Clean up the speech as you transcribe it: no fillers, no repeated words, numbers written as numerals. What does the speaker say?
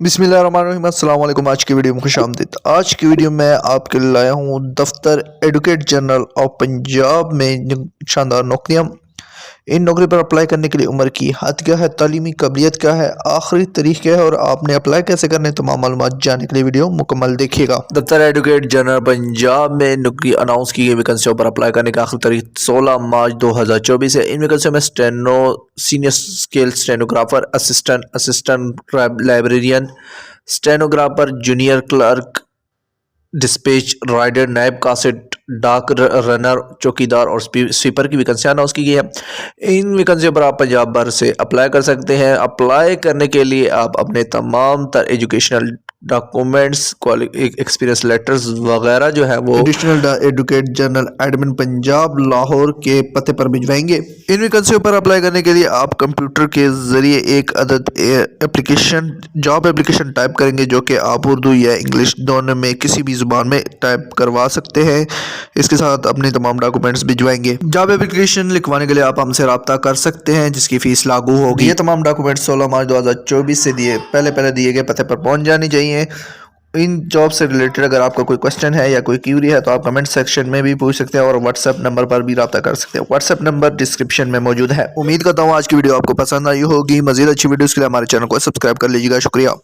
बिस्मिल्लाहिर्रहमानिर्रहीम अस्सलाम वालेकुम। आज की वीडियो में खुश आमदीद। आज की वीडियो में आपके लिए लाया हूँ दफ्तर एडवोकेट जनरल ऑफ पंजाब में शानदार नौकरियाँ। इन नौकरी पर अप्लाई करने के लिए उम्र की हद क्या है, तालीमी काबिलियत क्या है, आखिरी तारीख क्या है और आपने अप्लाई कैसे करने, तमाम मालूमात जानने के लिए वीडियो मुकम्मल देखिएगा। दफ्तर एडवोकेट जनरल पंजाब में नौकरी अनाउंस की गई वैकेंसियों पर अप्लाई करने की आखिरी तारीख 16 मार्च 2024 है। इन वैकेंसियों में steno, senior scale stenographer, assistant librarian, stenographer, junior clerk, dispatch rider, नायब कासिट, डाक रनर, चौकीदार और स्वीपर की वैकेंसियां अनाउंस की गई है। इन वैकेंसियों पर आप पंजाब भर से अप्लाई कर सकते हैं। अप्लाई करने के लिए आप अपने तमाम तर एजुकेशनल डॉक्यूमेंट्स, एक्सपीरियंस लेटर्स वगैरह जो है वो additional advocate general admin Punjab Lahore के पते पर भिजवाएंगे। इन वैकेंसियों पर अप्लाई करने के लिए आप कंप्यूटर के जरिए एक अदद एप्लीकेशन, जॉब एप्लीकेशन टाइप करेंगे, जो कि आप उर्दू या इंग्लिश दोनों में किसी भी जुबान में टाइप करवा सकते हैं। इसके साथ अपने तमाम डॉक्यूमेंट्स भिजवाएंगे। जॉब एप्लीकेशन लिखवाने के लिए आप हमसे रब्ता कर सकते हैं, जिसकी फीस लागू होगी। ये तमाम डॉक्यूमेंट 16 मार्च 2024 से पहले दिए गए पते पर पहुंच जानी चाहिए। इन जॉब से रिलेटेड अगर आपका कोई क्वेश्चन है या कोई क्यूरी है तो आप कमेंट सेक्शन में भी पूछ सकते हैं और व्हाट्सएप नंबर पर भी रब्ता कर सकते हैं। व्हाट्सएप नंबर डिस्क्रिप्शन में मौजूद है। उम्मीद करता हूँ आज की वीडियो आपको पसंद आई होगी। मजीद अच्छी वीडियोस के लिए हमारे चैनल को सब्सक्राइब कर लीजिएगा। शुक्रिया।